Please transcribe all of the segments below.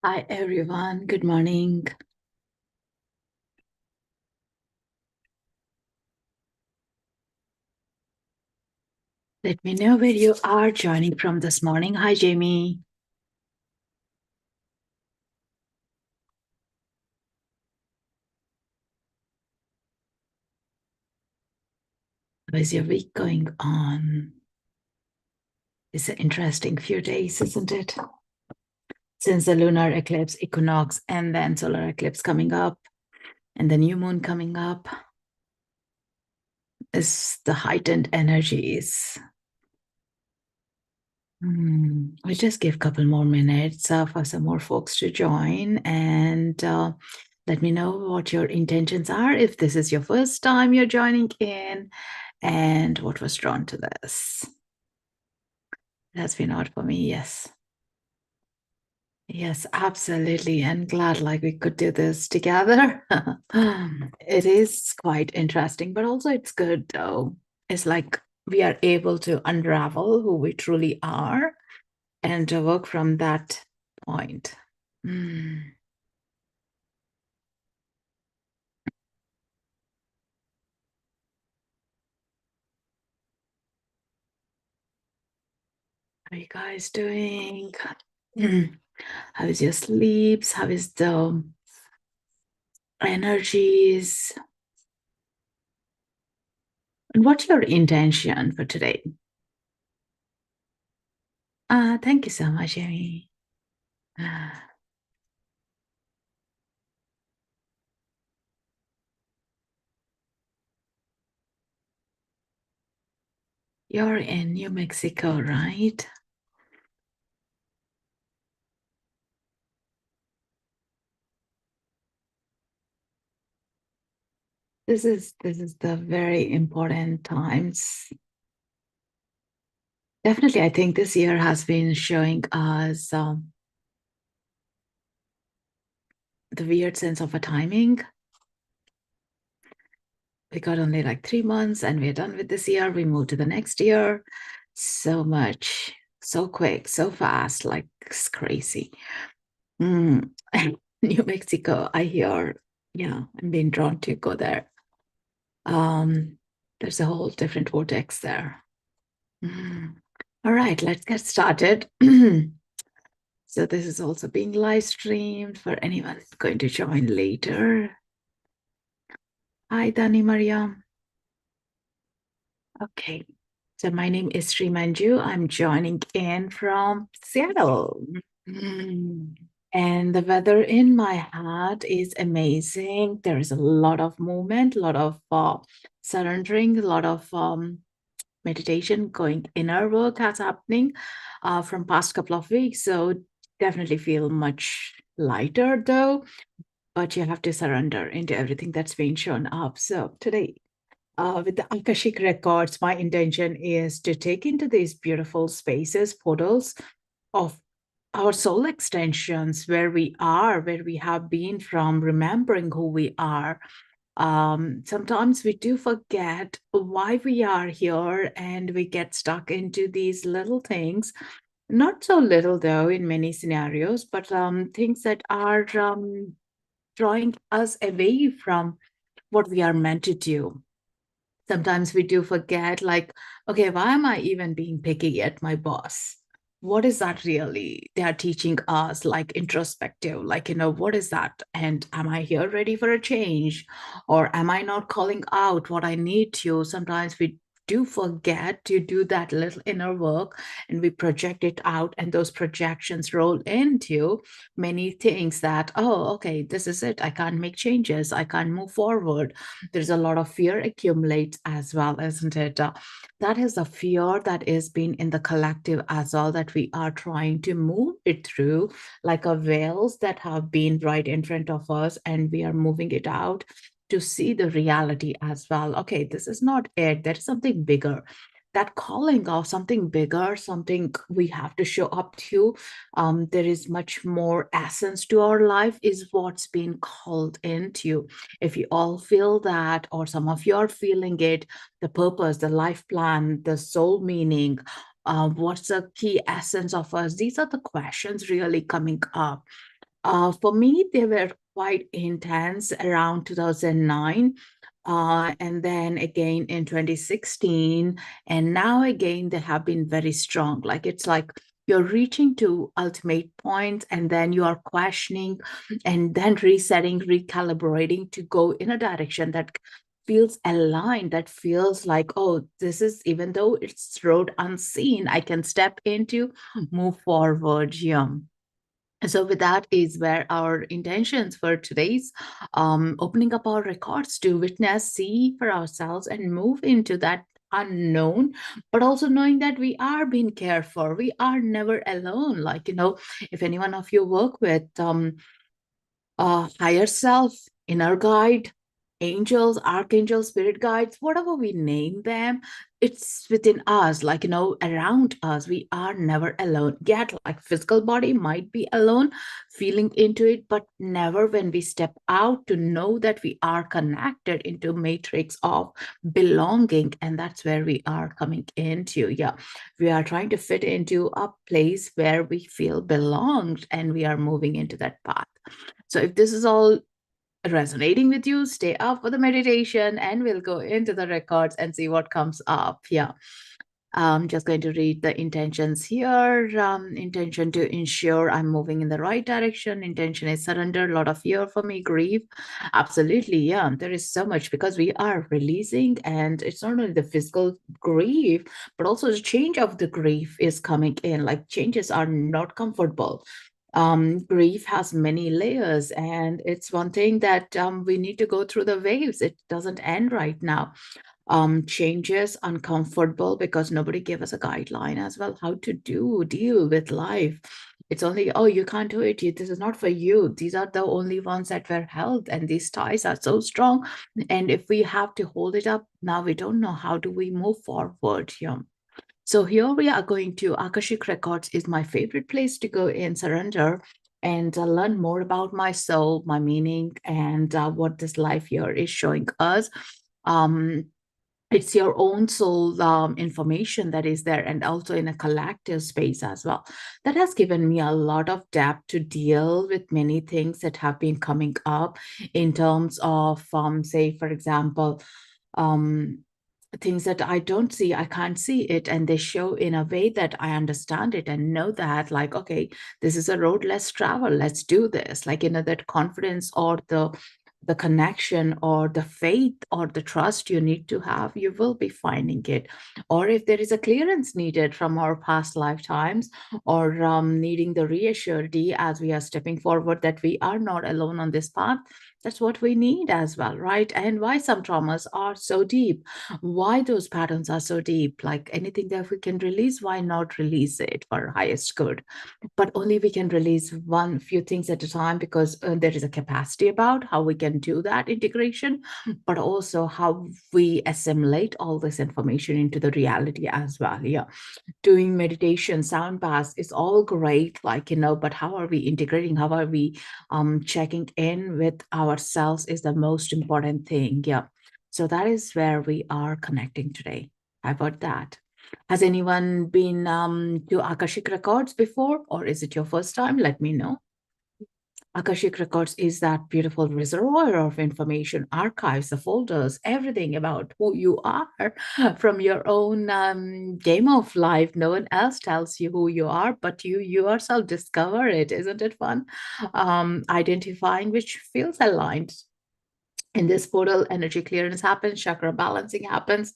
Hi, everyone. Good morning. Let me know where you are joining from this morning. Hi, Jamie. How is your week going on? It's an interesting few days, isn't it? Since the lunar eclipse, equinox, and then solar eclipse coming up, and the new moon coming up, is the heightened energies. We just give a couple more minutes for some more folks to join and let me know what your intentions are if this is your first time you're joining in and what was drawn to this. It has been odd for me, yes. Yes, absolutely. And glad like we could do this together. It is quite interesting, but also it's good though. It's like we are able to unravel who we truly are and to work from that point. Mm. How are you guys doing? Mm. How is your sleeps? How is the energies? And what's your intention for today? Thank you so much, Amy. You're in New Mexico, right? This is the very important times. Definitely, I think this year has been showing us the weird sense of a timing. We got only like 3 months and we're done with this year. We move to the next year. So much, so quick, so fast, like it's crazy. Mm. New Mexico, I hear, yeah, I'm being drawn to go there. Um, there's a whole different vortex there. Mm. All right, let's get started. So this is also being live streamed for anyone going to join later. Hi, Dani Maria. Okay. So my name is Srimanju. I'm joining in from Seattle. Mm. And the weather in my heart is amazing. There is a lot of movement, a lot of surrendering, a lot of meditation, going inner work that's happening from past couple of weeks. So definitely feel much lighter though, but you have to surrender into everything that's been shown up. So today, with the Akashic Records, my intention is to take into these beautiful spaces, portals of our soul extensions, where we are, where we have been from, remembering who we are. Sometimes we do forget why we are here and we get stuck into these little things. Not so little, though, in many scenarios, but things that are drawing us away from what we are meant to do. Sometimes we do forget, like, okay, why am I even being picky at my boss? What is that really? They are teaching us like introspective, like, what is that? And am I here ready for a change? Or am I not calling out what I need to? Sometimes we do forget to do that little inner work and we project it out, and those projections roll into many things that, oh, okay, this is it. I can't make changes. I can't move forward. There's a lot of fear accumulates as well, isn't it? That is a fear that is being in the collective as well, that we are trying to move it through, like a veils that have been right in front of us, and we are moving it out to see the reality as well. Okay, this is not it. There is something bigger. That calling of something bigger, something we have to show up to. There is much more essence to our life, is what's being called into. If you all feel that, or some of you are feeling it, the purpose, the life plan, the soul meaning, what's the key essence of us? These are the questions really coming up. For me, they were quite intense around 2009. And then again in 2016. And now again, they have been very strong. Like it's like you're reaching to ultimate points and then you are questioning and then resetting, recalibrating to go in a direction that feels aligned, that feels like, oh, this is, even though it's road unseen, I can step into, move forward. Yeah. So with that is where our intentions for today's opening up our records to witness, see for ourselves, and move into that unknown, but also knowing that we are being cared for. We are never alone. Like, if any one of you work with higher self, inner guide, angels, archangels, spirit guides, whatever we name them, it's within us, like, around us. We are never alone. Yet, like, physical body might be alone, feeling into it, but never when we step out to know that we are connected into matrix of belonging. And that's where we are coming into. Yeah. We are trying to fit into a place where we feel belonged and we are moving into that path. So if this is all resonating with you, stay up for the meditation and we'll go into the records and see what comes up. Yeah. I'm just going to read the intentions here. Intention to ensure I'm moving in the right direction. Intention is surrender. A lot of fear for me, grief. Absolutely. Yeah. There is so much because we are releasing, and it's not only the physical grief, but also the change of the grief is coming in. Like changes are not comfortable. Grief has many layers, and it's one thing that we need to go through the waves. It doesn't end right now. Changes uncomfortable because nobody gave us a guideline as well how to deal with life. It's only, oh, you can't do it. This is not for you. These are the only ones that were held, and these ties are so strong. And if we have to hold it up, now we don't know how do we move forward. Yeah. So here we are going to Akashic Records is my favorite place to go in surrender and learn more about my soul, my meaning, and what this life here is showing us. Um, it's your own soul information that is there, and also in a collective space as well. That has given me a lot of depth to deal with many things that have been coming up in terms of, say, for example, um, things that I don't see, I can't see it. And they show in a way that I understand it and know that, like, okay, this is a road, let's travel, let's do this. Like, that confidence or the connection or the faith or the trust you need to have, you will be finding it. Or if there is a clearance needed from our past lifetimes, or needing the reassurance as we are stepping forward that we are not alone on this path, that's what we need as well, right? And why some traumas are so deep, why those patterns are so deep, like anything that we can release, why not release it for highest good? But only we can release one few things at a time, because there is a capacity about how we can do that integration, but also how we assimilate all this information into the reality as well. Yeah. Doing meditation, sound baths is all great, like, but how are we integrating? How are we checking in with ourselves is the most important thing. Yeah. So that is where we are connecting today. How about that? Has anyone been to Akashic Records before, or is it your first time? Let me know. Akashic Records is that beautiful reservoir of information, archives, the folders, everything about who you are from your own game of life. No one else tells you who you are, but you yourself discover it. Isn't it fun? Identifying which feels aligned. In this portal, energy clearance happens, chakra balancing happens,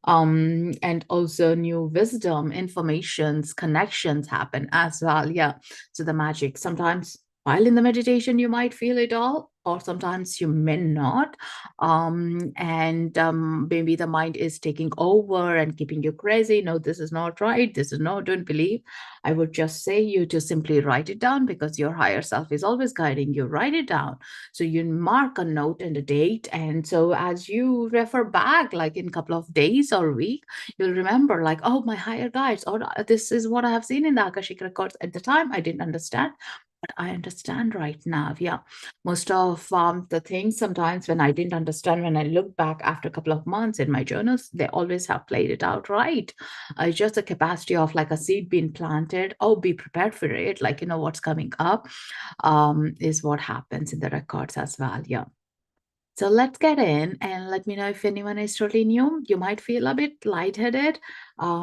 and also new wisdom, informations, connections happen as well. Yeah. So the magic sometimes while in the meditation you might feel it all, or sometimes you may not. And maybe the mind is taking over and keeping you crazy. No, this is not right. This is no, don't believe. I would just say you to simply write it down, because your higher self is always guiding you. Write it down. So you mark a note and a date. And so as you refer back, like in a couple of days or a week, you'll remember, like, oh, my higher guides, or this is what I have seen in the Akashic records. At the time, I didn't understand. But I understand right now. Yeah. Most of the things sometimes when I didn't understand, when I look back after a couple of months in my journals, they always have played it out right. It's just the capacity of like a seed being planted. Oh, be prepared for it. Like, what's coming up is what happens in the records as well. Yeah. So let's get in and let me know if anyone is totally new. You might feel a bit lightheaded.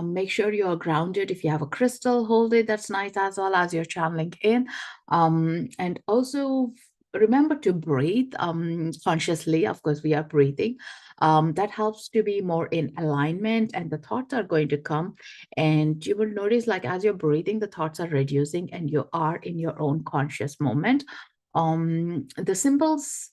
Make sure you're grounded. If you have a crystal, hold it. That's nice as well as you're channeling in. And also remember to breathe consciously. Of course, we are breathing. That helps to be more in alignment, and the thoughts are going to come. And you will notice, like, as you're breathing, the thoughts are reducing, and you are in your own conscious moment. The symbols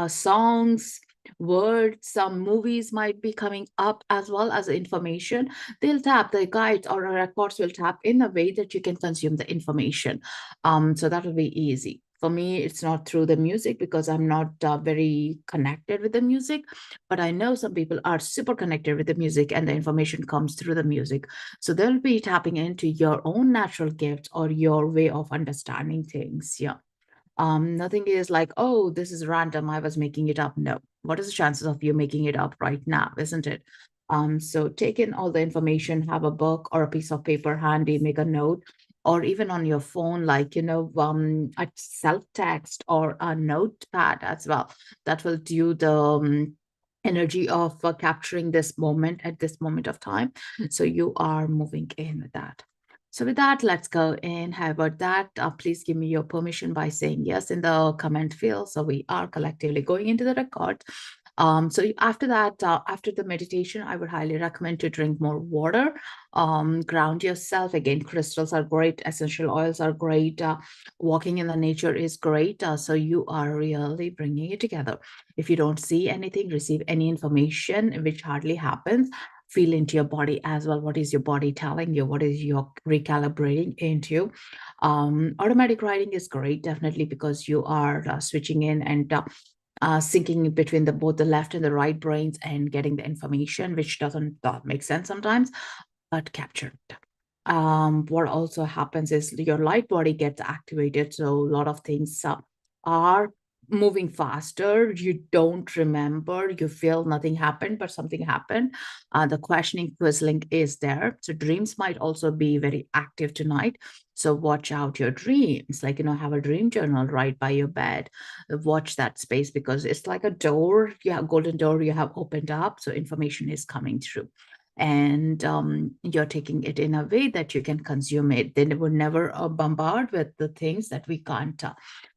songs, words, some movies might be coming up as well as information. They'll tap the guides or records will tap in a way that you can consume the information. So that will be easy. For me, it's not through the music because I'm not very connected with the music, but I know some people are super connected with the music and the information comes through the music. So they'll be tapping into your own natural gifts or your way of understanding things. Yeah. Nothing is like, oh, this is random. I was making it up. No. What is the chances of you making it up right now, isn't it? So take in all the information, have a book or a piece of paper handy, make a note, or even on your phone, like, a self-text or a notepad as well. That will do the energy of capturing this moment at this moment of time. So you are moving in with that. So with that, let's go in. How about that? Please give me your permission by saying yes in the comment field. So we are collectively going into the record. So after that, after the meditation, I would highly recommend to drink more water, ground yourself. Again, crystals are great. Essential oils are great. Walking in the nature is great. So you are really bringing it together. If you don't see anything, receive any information, which hardly happens, feel into your body as well. What is your body telling you? What is your recalibrating into? Automatic writing is great, definitely, because you are switching in and syncing between both the left and the right brains and getting the information, which doesn't make sense sometimes, but captured. What also happens is your light body gets activated. So a lot of things are moving faster. You don't remember, you feel nothing happened, but something happened. The questioning, quizzling is there. So dreams might also be very active tonight. So watch out your dreams, like, have a dream journal right by your bed. Watch that space because it's like a door, yeah, golden door you have opened up. So information is coming through and you're taking it in a way that you can consume it. Then it would never bombard with the things that we can't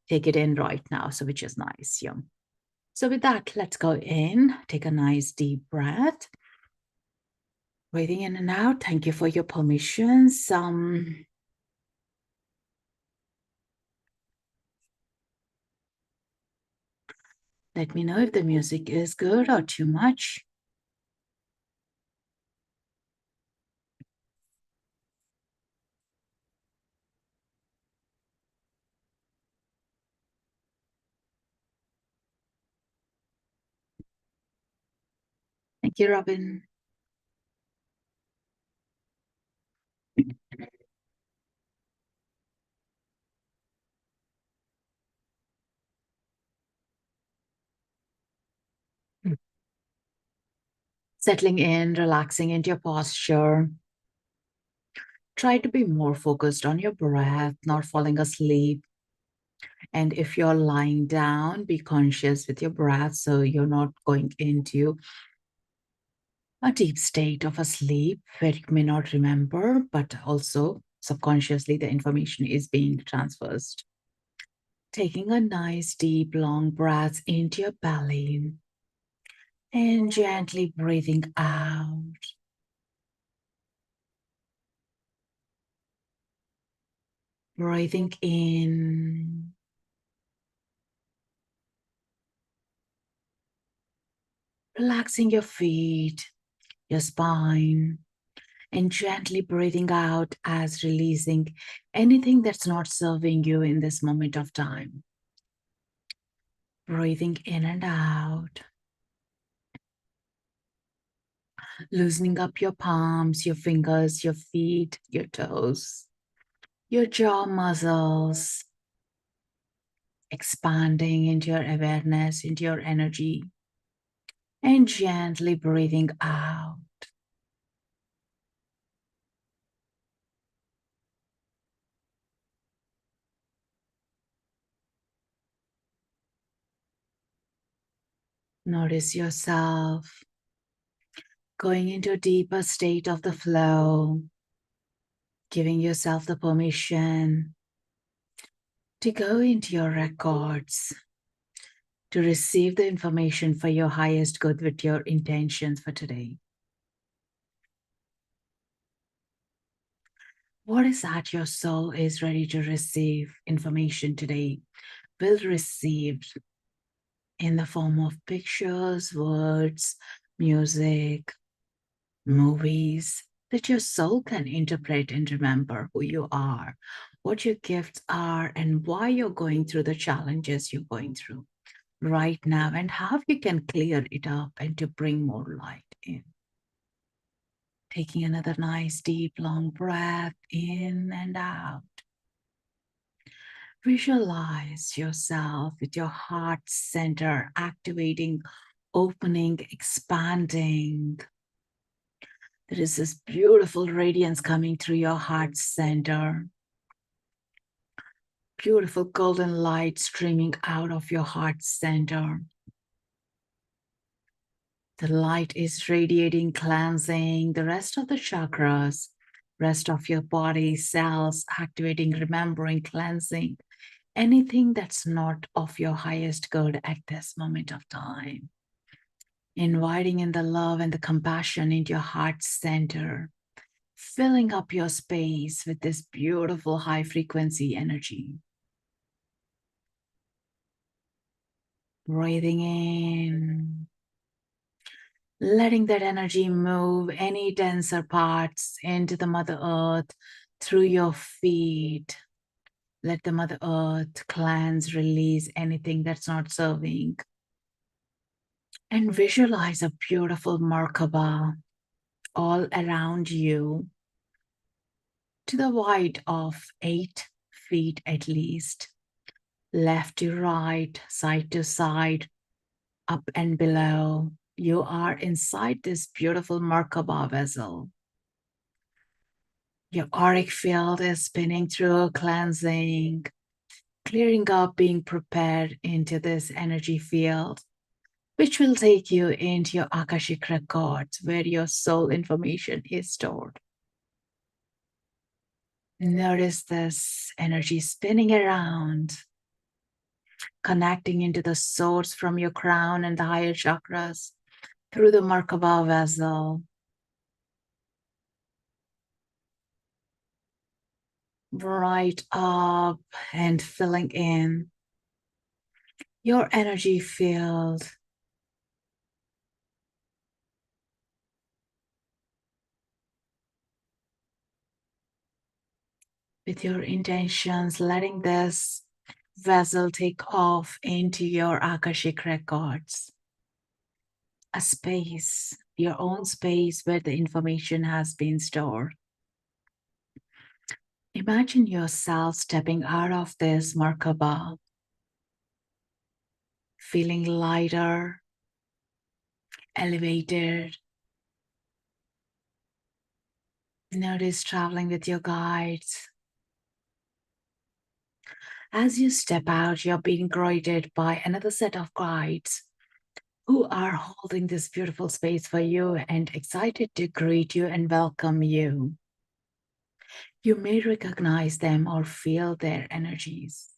take it in right now. So which is nice. Yeah. So with that, let's go in, take a nice deep breath. Breathing in and out. Thank you for your permissions. Let me know if the music is good or too much. Thank you, Robin. Settling in, relaxing into your posture. Try to be more focused on your breath, not falling asleep. And if you're lying down, be conscious with your breath so you're not going into a deep state of a sleep where you may not remember, but also subconsciously the information is being transferred. Taking a nice, deep, long breath into your belly and gently breathing out. Breathing in. Relaxing your feet, your spine, and gently breathing out as releasing anything that's not serving you in this moment of time. Breathing in and out, loosening up your palms, your fingers, your feet, your toes, your jaw muscles, expanding into your awareness, into your energy, and gently breathing out. Notice yourself going into a deeper state of the flow, giving yourself the permission to go into your records, to receive the information for your highest good with your intentions for today. What is that your soul is ready to receive information today? Will receive in the form of pictures, words, music, movies, that your soul can interpret and remember who you are, what your gifts are, and why you're going through the challenges you're going through right now, and how you can clear it up and to bring more light in. Taking another nice, deep, long breath in and out. Visualize yourself with your heart center activating, opening, expanding. There is this beautiful radiance coming through your heart center. Beautiful golden light streaming out of your heart center. The light is radiating, cleansing the rest of the chakras, rest of your body, cells, activating, remembering, cleansing anything that's not of your highest good at this moment of time. Inviting in the love and the compassion into your heart center, filling up your space with this beautiful high frequency energy. Breathing in, letting that energy move any denser parts into the Mother Earth through your feet. Let the Mother Earth cleanse, release anything that's not serving. And visualize a beautiful Merkhaba all around you to the height of 8 feet at least. Left to right, side to side, up and below. You are inside this beautiful Merkaba vessel. Your auric field is spinning through, cleansing, clearing up, being prepared into this energy field, which will take you into your Akashic Records, where your soul information is stored. Notice this energy spinning around, connecting into the source from your crown and the higher chakras through the Merkaba vessel. Right up and filling in your energy field. With your intentions, letting this vessel take off into your Akashic Records. A space, your own space where the information has been stored. Imagine yourself stepping out of this Merkaba, feeling lighter, elevated. Notice traveling with your guides. As you step out, you're being greeted by another set of guides who are holding this beautiful space for you and excited to greet you and welcome you. You may recognize them or feel their energies.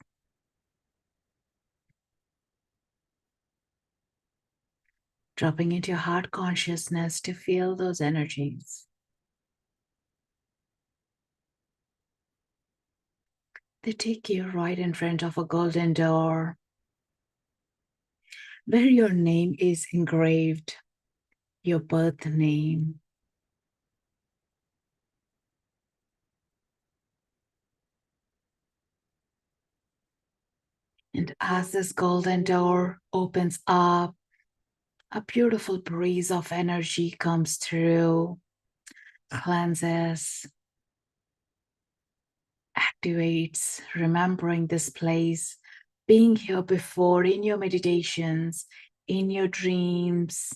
Dropping into your heart consciousness to feel those energies. They take you right in front of a golden door where your name is engraved, your birth name. And as this golden door opens up, a beautiful breeze of energy comes through, cleanses, activates, remembering this place being here before in your meditations, in your dreams.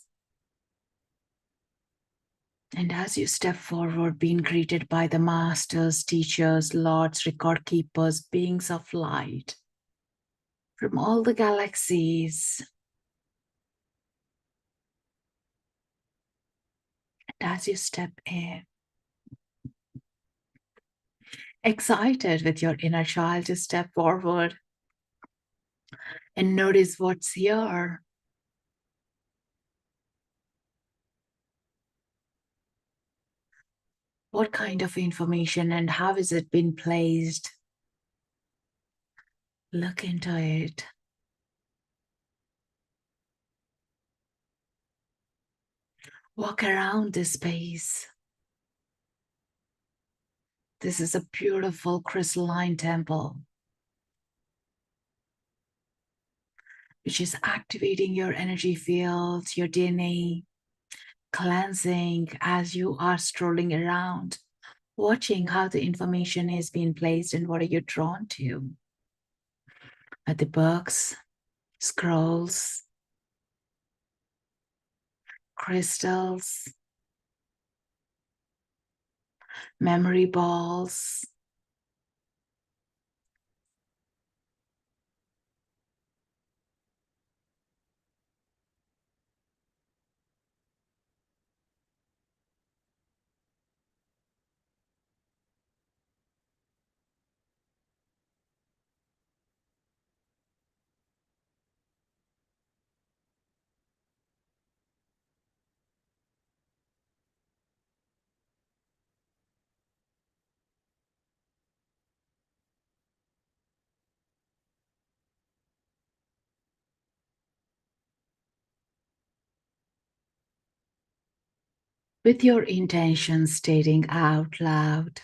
And as you step forward, being greeted by the masters, teachers, lords, record keepers, beings of light from all the galaxies. And as you step in, excited with your inner child to step forward and notice what's here. What kind of information and how has it been placed? Look into it. Walk around this space. This is a beautiful crystalline temple, which is activating your energy fields, your DNA, cleansing as you are strolling around, watching how the information is being placed and what are you drawn to. At the books, scrolls, crystals, memory balls. With your intention stating out loud,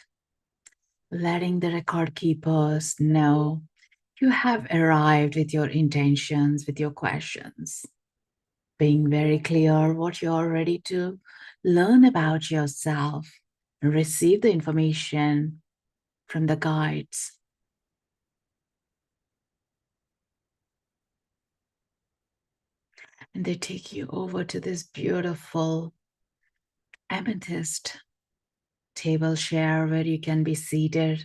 letting the record keepers know you have arrived with your intentions, with your questions, being very clear what you're ready to learn about yourself and receive the information from the guides. And they take you over to this beautiful amethyst table chair where you can be seated,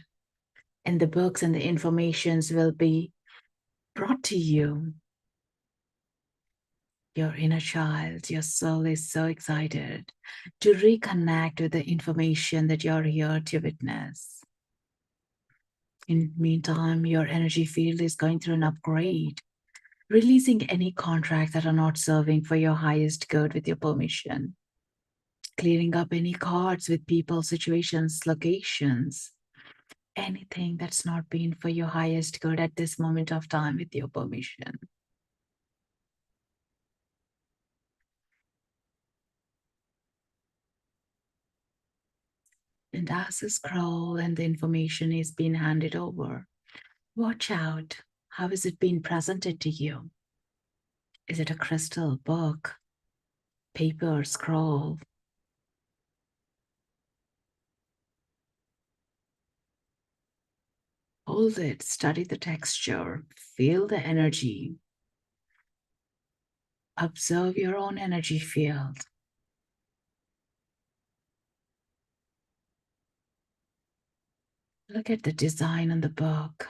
and the books and the informations will be brought to you. Your inner child, your soul is so excited to reconnect with the information that you're here to witness. In the meantime, your energy field is going through an upgrade, releasing any contracts that are not serving for your highest good with your permission, clearing up any cards with people, situations, locations, anything that's not been for your highest good at this moment of time with your permission. And as the scroll and the information is being handed over, watch out. How is it being presented to you? Is it a crystal, book, paper, scroll? Hold it, study the texture, feel the energy. Observe your own energy field. Look at the design on the book.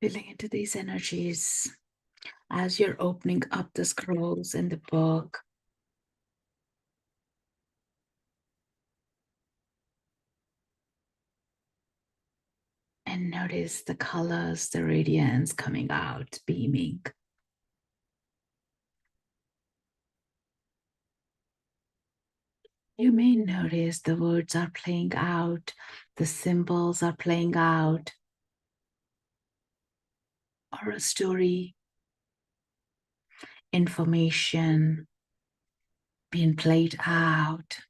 Feeling into these energies as you're opening up the scrolls in the book. And notice the colors, the radiance coming out, beaming. You may notice the words are playing out, the symbols are playing out, or a story, information being played out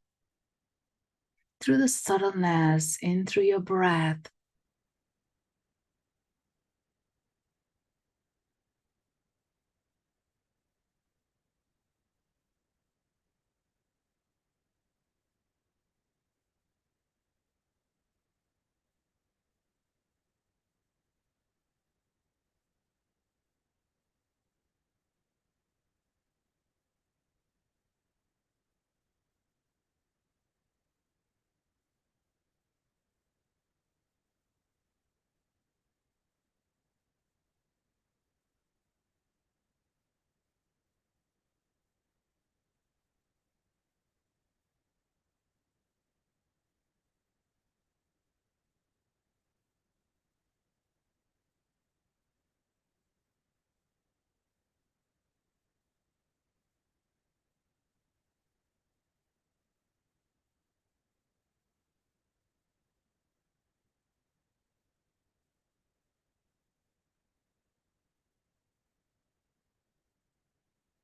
through the subtleness, in through your breath.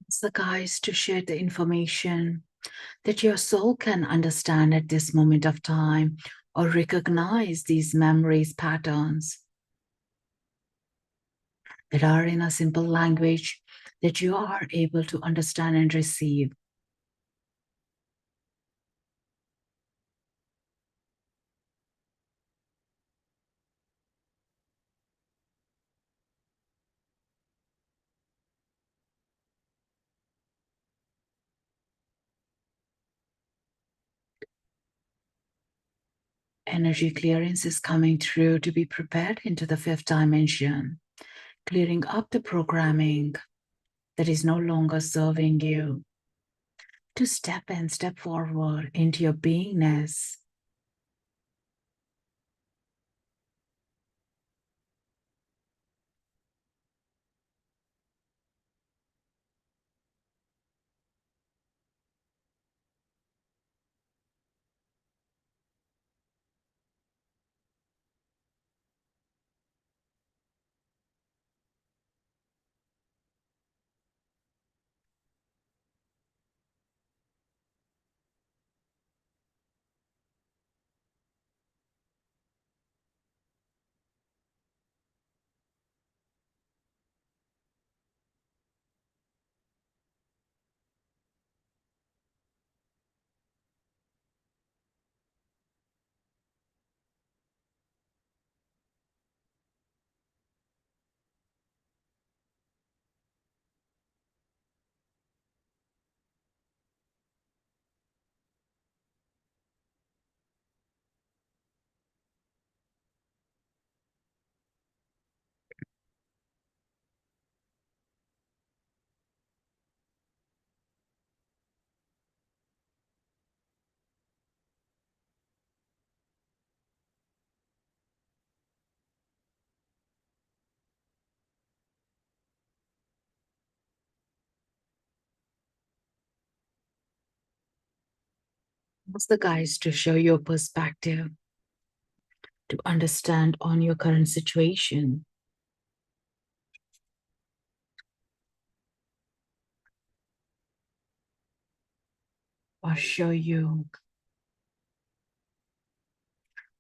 It's the guys to share the information that your soul can understand at this moment of time or recognize these memories patterns that are in a simple language that you are able to understand and receive. Energy clearance is coming through to be prepared into the fifth dimension, clearing up the programming that is no longer serving you, to step and step forward into your beingness. Ask the guides to show your perspective, to understand on your current situation, or show you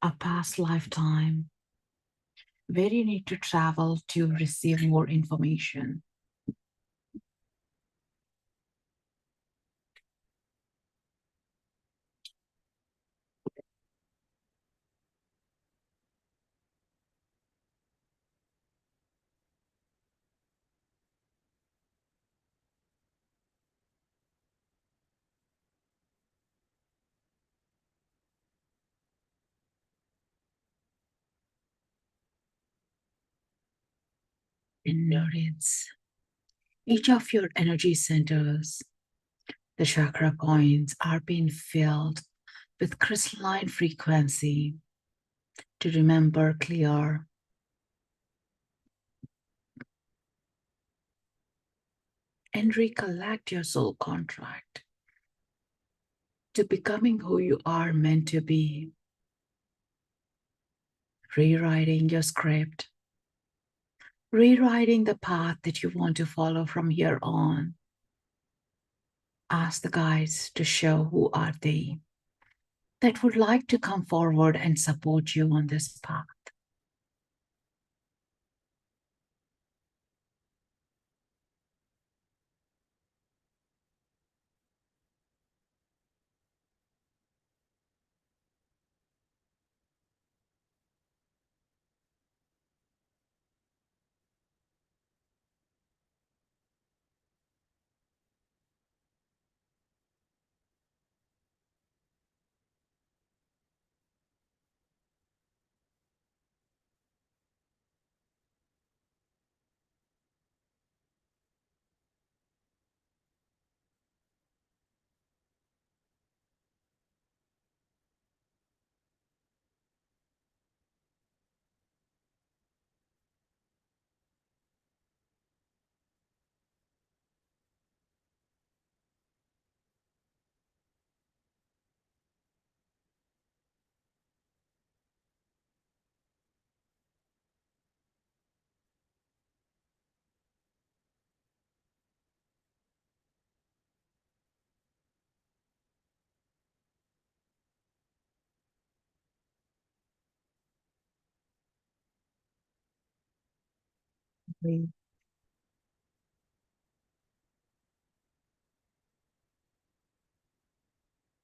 a past lifetime where you need to travel to receive more information. And notice each of your energy centers, the chakra points, are being filled with crystalline frequency to remember clear and recollect your soul contract. to becoming who you are meant to be, rewriting your script, rewriting the path that you want to follow from here on. Ask the guides to show who are they that would like to come forward and support you on this path.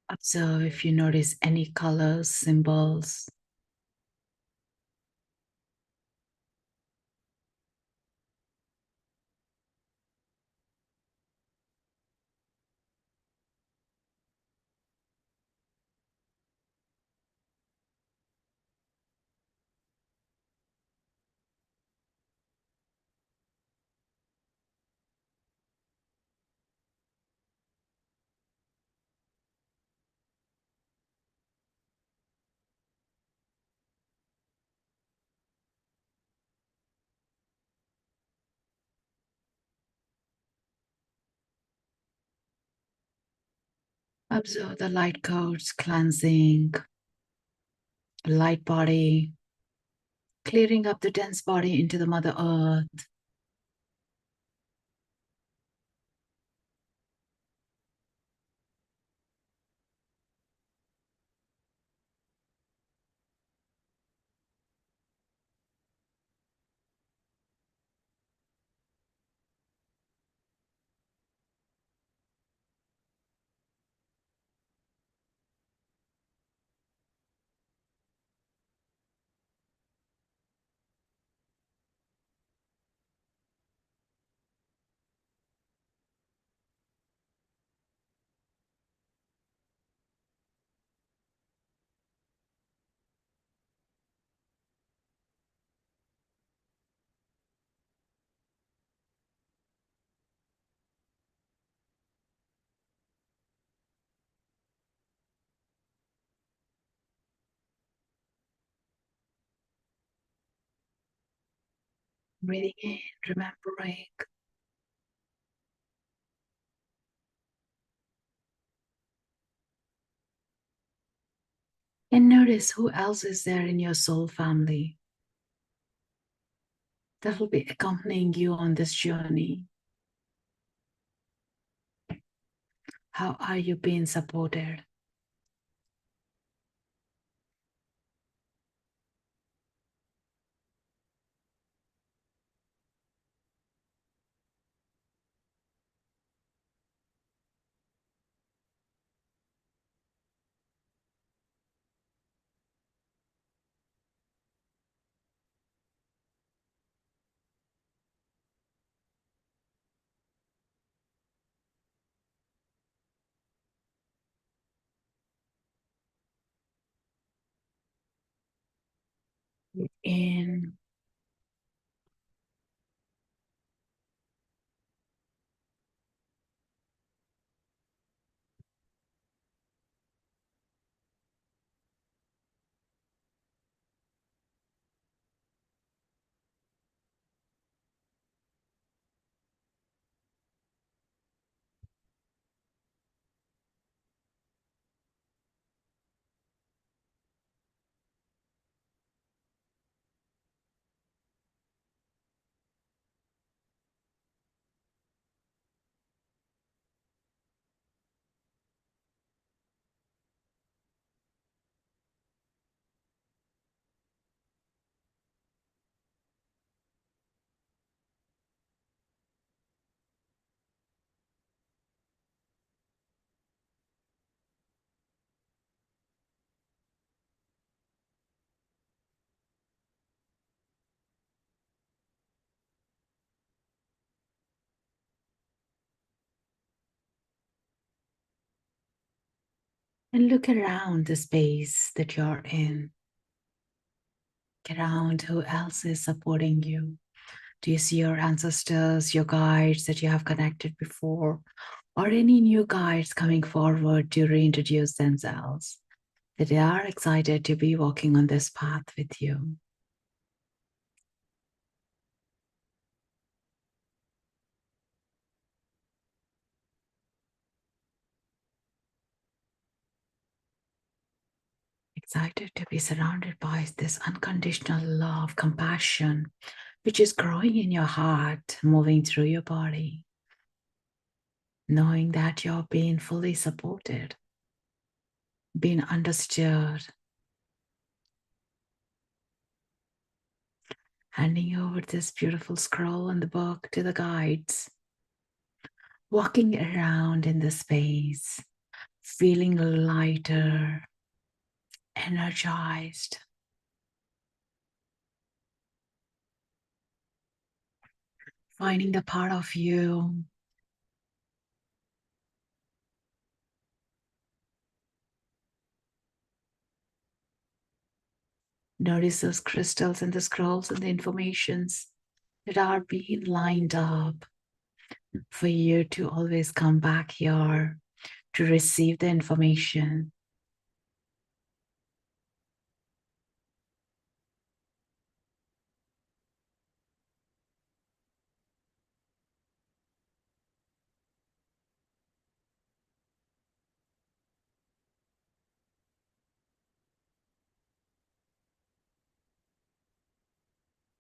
Observe if you notice any colors, symbols. Observe the light codes cleansing, light body, clearing up the dense body into the Mother Earth. Breathing in, remembering. And notice who else is there in your soul family that will be accompanying you on this journey. How are you being supported? In And look around the space that you're in. Look around who else is supporting you. Do you see your ancestors, your guides that you have connected before, or any new guides coming forward to reintroduce themselves? That they are excited to be walking on this path with you. Excited to be surrounded by this unconditional love, compassion, which is growing in your heart, moving through your body, knowing that you're being fully supported, being understood, handing over this beautiful scroll and the book to the guides, walking around in the space, feeling lighter, energized, finding the part of you notice those crystals and the scrolls and the informations that are being lined up for you to always come back here to receive the information.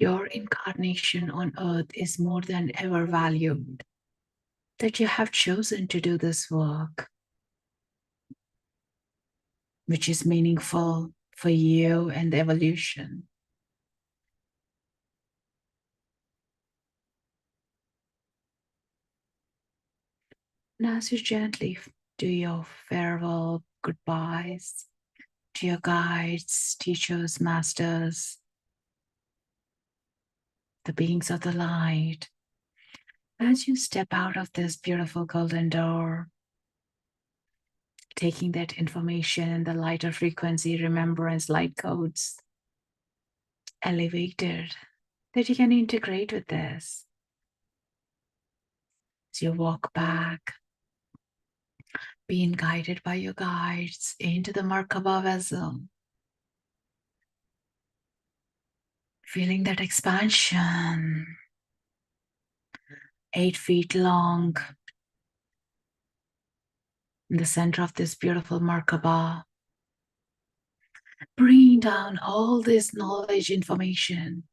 Your incarnation on earth is more than ever valued. That you have chosen to do this work, which is meaningful for you and the evolution. And as you gently do your farewell goodbyes to your guides, teachers, masters, the beings of the light, as you step out of this beautiful golden door, taking that information and the lighter frequency, remembrance, light codes, elevated, that you can integrate with this. As you walk back, being guided by your guides into the Merkhaba vessel, feeling that expansion, 8 feet long, in the center of this beautiful Merkaba, bringing down all this knowledge, information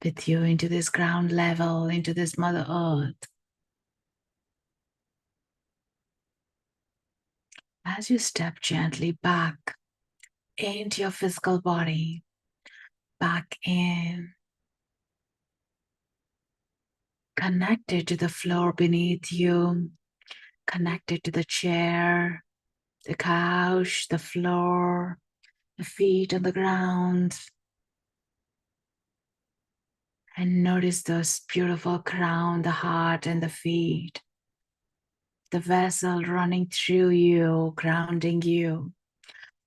with you into this ground level, into this Mother Earth. As you step gently back into your physical body, back in, connected to the floor beneath you, connected to the chair, the couch, the floor, the feet on the ground. And notice those beautiful crown, the heart, and the feet. The vessel running through you, grounding you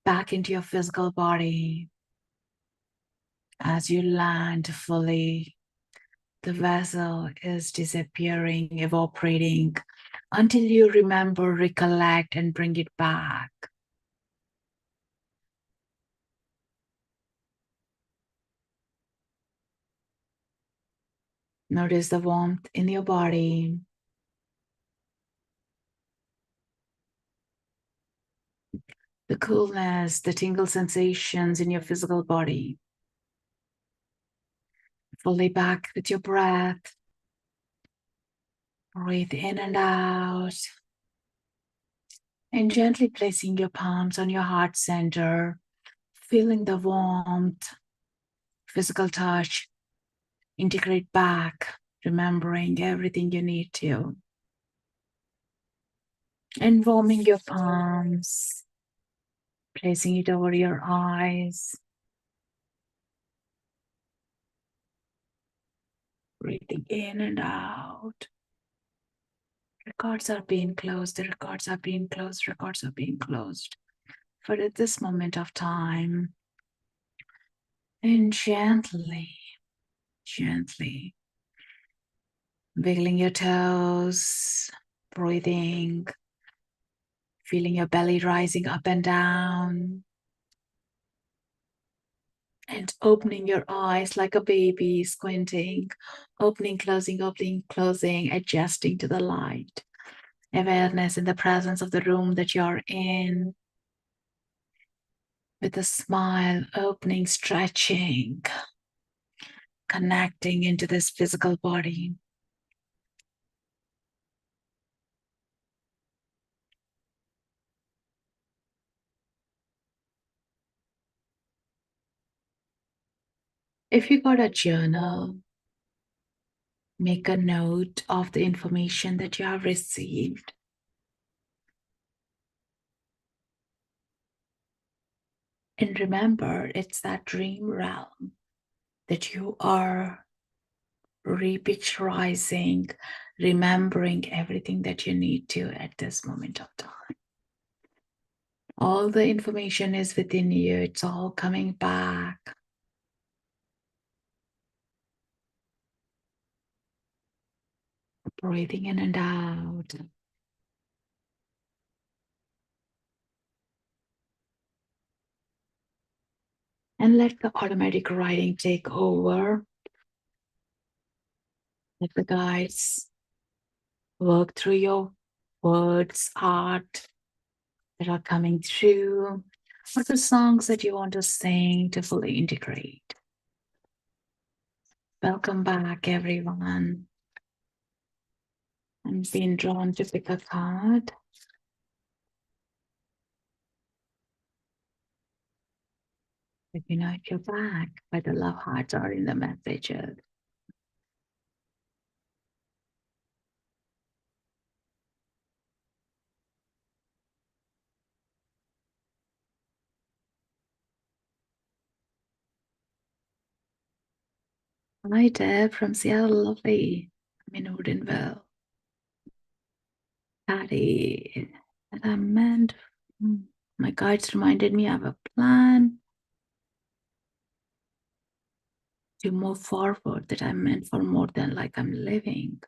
back into your physical body. As you land fully, the vessel is disappearing, evaporating, until you remember, recollect, and bring it back. Notice the warmth in your body. The coolness, the tingle sensations in your physical body. Fully back with your breath. Breathe in and out. And gently placing your palms on your heart center, feeling the warmth, physical touch. Integrate back, remembering everything you need to. And warming your palms, placing it over your eyes. Breathing in and out. records are being closed, the records are being closed, records are being closed. For at this moment of time, and gently, gently wiggling your toes, breathing, feeling your belly rising up and down, and opening your eyes like a baby, squinting, opening, closing, adjusting to the light. Awareness in the presence of the room that you're in. With a smile, opening, stretching, connecting into this physical body. If you got a journal, make a note of the information that you have received. And remember, it's that dream realm that you are repicturizing, remembering everything that you need to at this moment of time. All the information is within you. It's all coming back. Breathing in and out. And let the automatic writing take over. Let the guides work through your words, art that are coming through, or the songs that you want to sing to fully integrate. Welcome back, everyone. I'm being drawn to pick a card. Let me know if you're back, where the love hearts are in the messages. Hi, Deb from Seattle, lovely. I'm in Woodinville. Patty, that I meant. My guides reminded me I have a plan to move forward that I'm meant for more than like I'm living.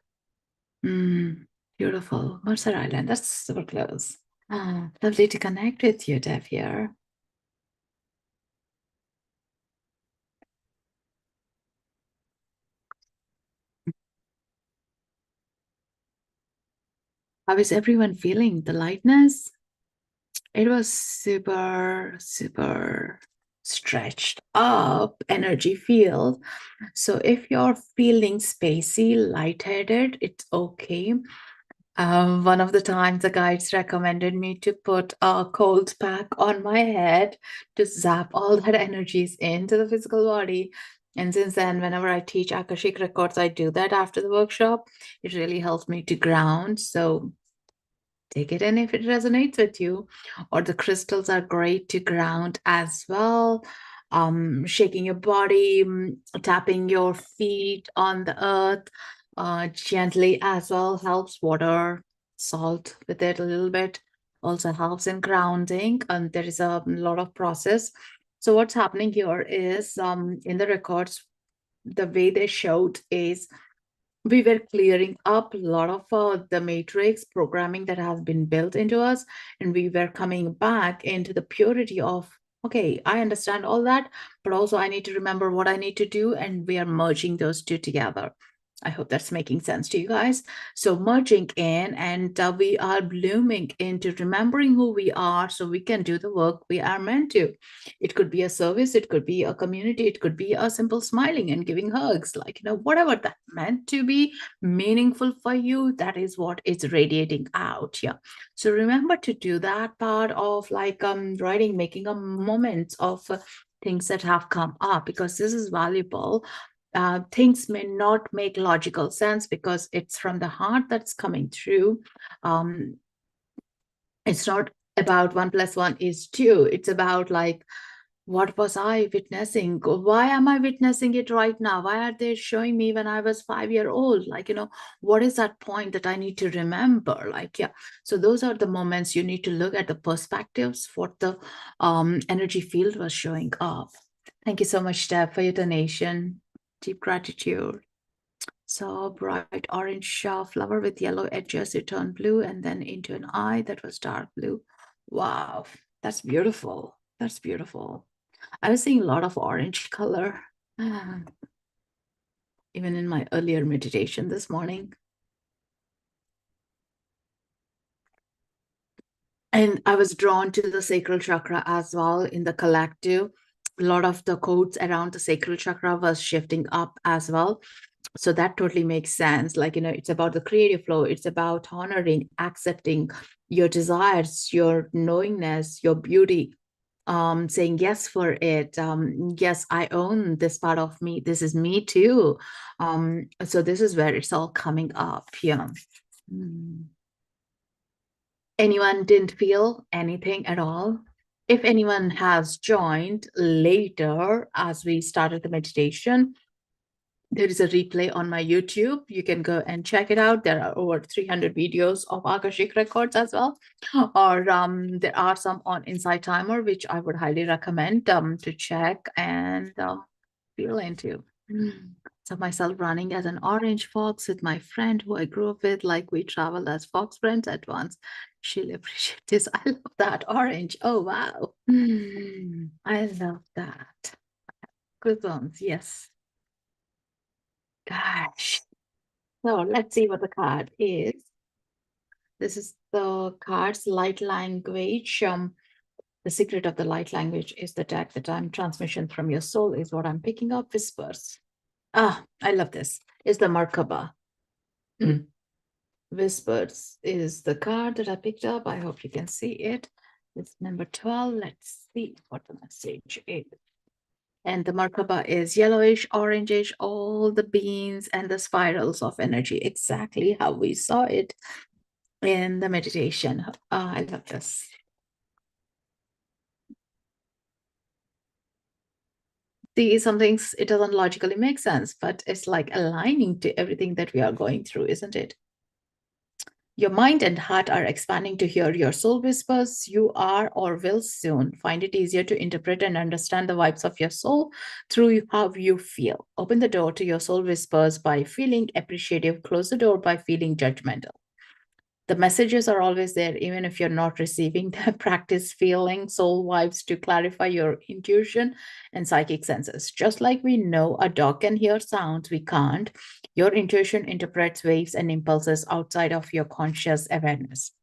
Beautiful. Mercer Island, that's super close. Lovely to connect with you, Dev, here. How is everyone feeling? The lightness? It was super, super stretched up energy field. So if you're feeling spacey, lightheaded, it's okay. One of the times the guides recommended me to put a cold pack on my head to zap all that energies into the physical body. And since then, whenever I teach Akashic Records, I do that after the workshop. It really helps me to ground. So take it in if it resonates with you. Or the crystals are great to ground as well. Shaking your body, tapping your feet on the earth gently as well helps. Water, salt with it a little bit also helps in grounding. And there is a lot of process. So what's happening here is in the records, the way they showed is we were clearing up a lot of the matrix programming that has been built into us, and we were coming back into the purity of, okay, I understand all that, but also I need to remember what I need to do, and we are merging those two together. I hope that's making sense to you guys. So merging in, and we are blooming into remembering who we are so we can do the work we are meant to. It could be a service, it could be a community, it could be a simple smiling and giving hugs, like, whatever that meant to be meaningful for you, that is what is radiating out. Yeah. So remember to do that part of like writing, making a moment of things that have come up, because this is valuable. Things may not make logical sense because it's from the heart that's coming through. It's not about 1 + 1 is 2. It's about like What was I witnessing? Why am I witnessing it right now? Why are they showing me when I was 5 year old? Like, what is that point that I need to remember? Like, yeah. So those are the moments you need to look at the perspectives, what the energy field was showing up. Thank you so much, Deb, for your donation. Deep gratitude. So bright orange flower with yellow edges, it turned blue and then into an eye that was dark blue. Wow, that's beautiful. That's beautiful. I was seeing a lot of orange color, even in my earlier meditation this morning. And I was drawn to the sacral chakra as well in the collective. A lot of the codes around the sacral chakra was shifting up as well. So that totally makes sense. Like, it's about the creative flow. It's about honoring, accepting your desires, your knowingness, your beauty, saying yes for it. Yes, I own this part of me. This is me too. So this is where it's all coming up here. Anyone didn't feel anything at all? If anyone has joined later as we started the meditation, there is a replay on my YouTube. You can go and check it out. There are over 300 videos of Akashic Records as well. Or there are some on Insight Timer, which I would highly recommend to check and feel into. So myself running as an orange fox with my friend who I grew up with, like we traveled as fox friends at once. She'll appreciate this. I love that orange. Oh, wow. I love that. Goosebumps, yes. Gosh. So let's see what the card is. This is the card's light language. The secret of the light language is the deck. The time transmission from your soul is what I'm picking up. Whispers. Ah, I love this. It's the Merkhaba. Whispers is the card that I picked up. I hope you can see it. It's number 12. Let's see what the message is. And the Merkaba is yellowish, orangish, all the beans and the spirals of energy, exactly how we saw it in the meditation. I love this. See, some things, it doesn't logically make sense, but it's like aligning to everything that we are going through, isn't it? Your mind and heart are expanding to hear your soul whispers. You are or will soon find it easier to interpret and understand the vibes of your soul through how you feel. Open the door to your soul whispers by feeling appreciative. Close the door by feeling judgmental. The messages are always there, even if you're not receiving them. Practice feeling soul vibes to clarify your intuition and psychic senses. Just like we know a dog can hear sounds, we can't. Your intuition interprets waves and impulses outside of your conscious awareness.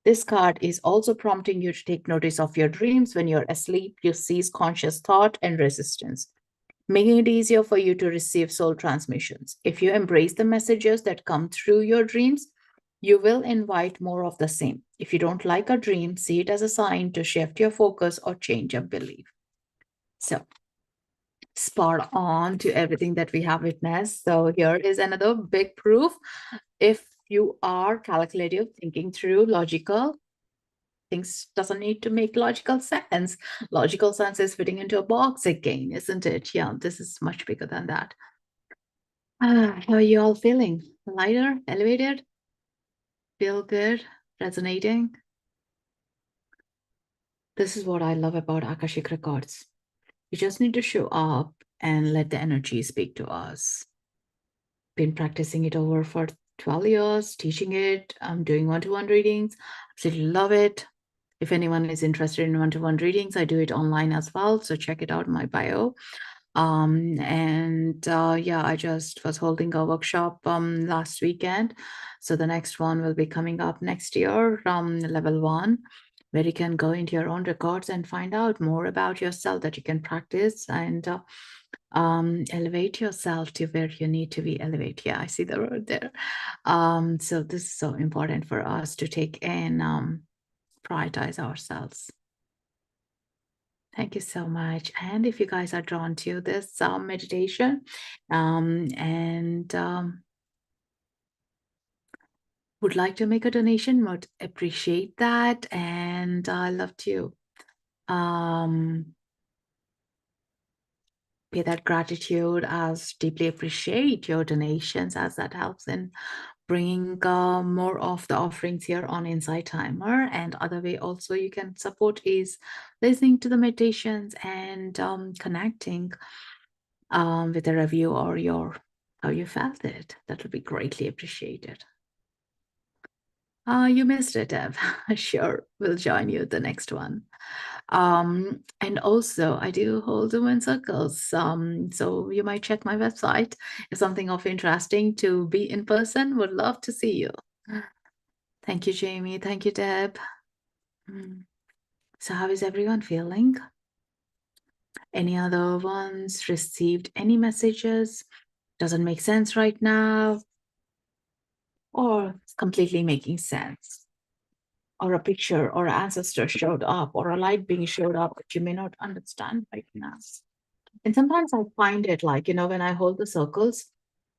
This card is also prompting you to take notice of your dreams. When you're asleep, you cease conscious thought and resistance, making it easier for you to receive soul transmissions. If you embrace the messages that come through your dreams, you will invite more of the same. If you don't like a dream, see it as a sign to shift your focus or change your belief. So, spot on to everything that we have witnessed. So, here is another big proof. If you are calculative, thinking through, logical, things doesn't need to make logical sense. Logical sense is fitting into a box again, isn't it? Yeah, this is much bigger than that. How are you all feeling? Lighter, elevated? Feel good? Resonating? This is what I love about Akashic Records. You just need to show up and let the energy speak to us. Been practicing it over for 12 years, teaching it. I'm doing one-to-one readings. Absolutely love it. If anyone is interested in one-to-one readings, I do it online as well. So check it out in my bio. Yeah, I just was holding a workshop last weekend. So the next one will be coming up next year, level 1, where you can go into your own records and find out more about yourself that you can practice and elevate yourself to where you need to be elevated. Yeah, I see the word there. So this is so important for us to take and prioritize ourselves. Thank you so much. And if you guys are drawn to this meditation and would like to make a donation, would appreciate that. And I love to pay that gratitude, as deeply appreciate your donations, as that helps in bringing more of the offerings here on Insight Timer. And other way also you can support is listening to the meditations and connecting with a review or your how you felt it. That would be greatly appreciated. You missed it, Ev. Sure, we'll join you the next one. And also, I do hold women circles. So you might check my website if something of interesting to be in person. Would love to see you. Thank you, Jamie. Thank you, Deb. So, how is everyone feeling? Any other ones received any messages? Doesn't make sense right now, or it's completely making sense? Or a picture or an ancestor showed up, or a light being showed up that you may not understand right now. And sometimes I find it like, when I hold the circles,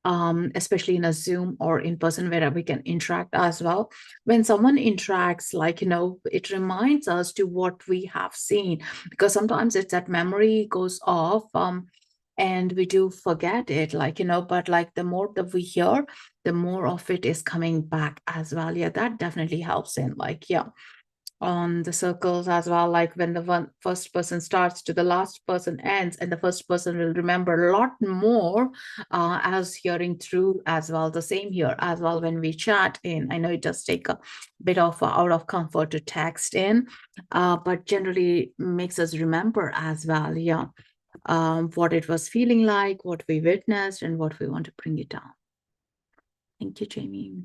especially in a Zoom or in person where we can interact as well. When someone interacts, like, it reminds us to what we have seen, because sometimes it's that memory goes off, and we do forget it, like, but like the more that we hear, the more of it is coming back as well. Yeah, that definitely helps in, like, yeah, on the circles as well, like when the first person starts to the last person ends, and the first person will remember a lot more, as hearing through as well. The same here as well when we chat in. I know it does take a bit of out of comfort to text in, but generally makes us remember as well, yeah, what it was feeling like, what we witnessed, and what we want to bring it down. Thank you, Jamie.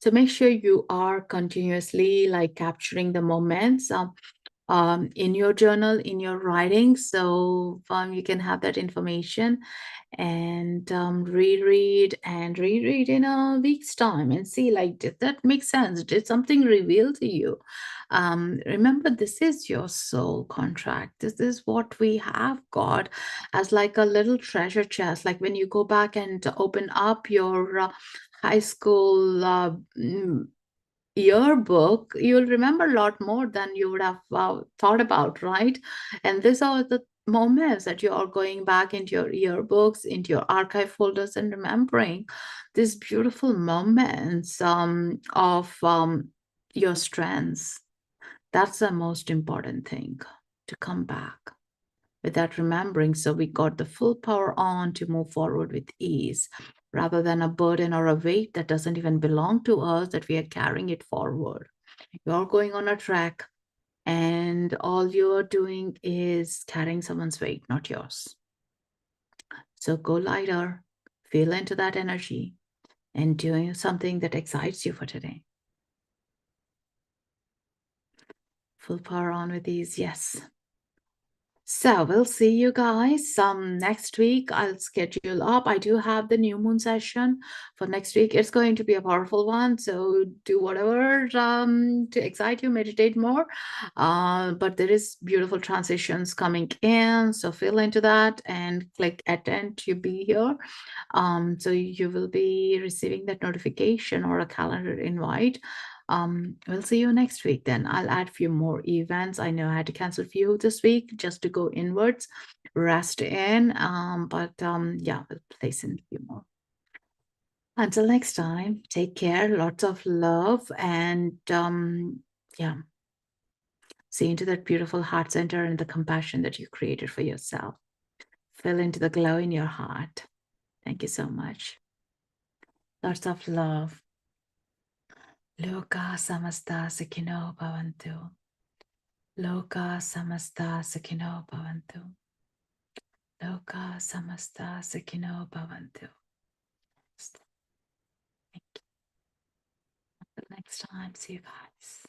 So make sure you are continuously like capturing the moments in your journal, in your writing, so you can have that information and reread and reread in a week's time and see, like, did that make sense? Did something reveal to you? Remember, this is your soul contract. This is what we have got as like a little treasure chest. Like when you go back and open up your high school yearbook, you'll remember a lot more than you would have thought about, right? And these are the moments that you are going back into your yearbooks, into your archive folders, and remembering these beautiful moments of your strengths. That's the most important thing, to come back with that remembering, so we got the full power on to move forward with ease, rather than a burden or a weight that doesn't even belong to us, that we are carrying it forward. You're going on a trek, and all you're doing is carrying someone's weight, not yours. So go lighter, feel into that energy, and doing something that excites you for today. Full power on with ease, yes. So we'll see you guys next week. I'll schedule up. I do have the new moon session for next week. It's going to be a powerful one. So do whatever to excite you, meditate more. But there is beautiful transitions coming in. So feel into that and click attend to be here. So you will be receiving that notification or a calendar invite. We'll see you next week then. I'll add a few more events. I know I had to cancel a few this week just to go inwards, rest in. Yeah, we'll place in a few more. Until next time, take care, lots of love, and yeah, see into that beautiful heart center and the compassion that you created for yourself. Feel into the glow in your heart. Thank you so much. Lots of love. Loka samasta sukhino bhavantu. Loka samasta sukhino bhavantu. Loka samasta sukhino bhavantu. Thank you. Until next time, see you guys.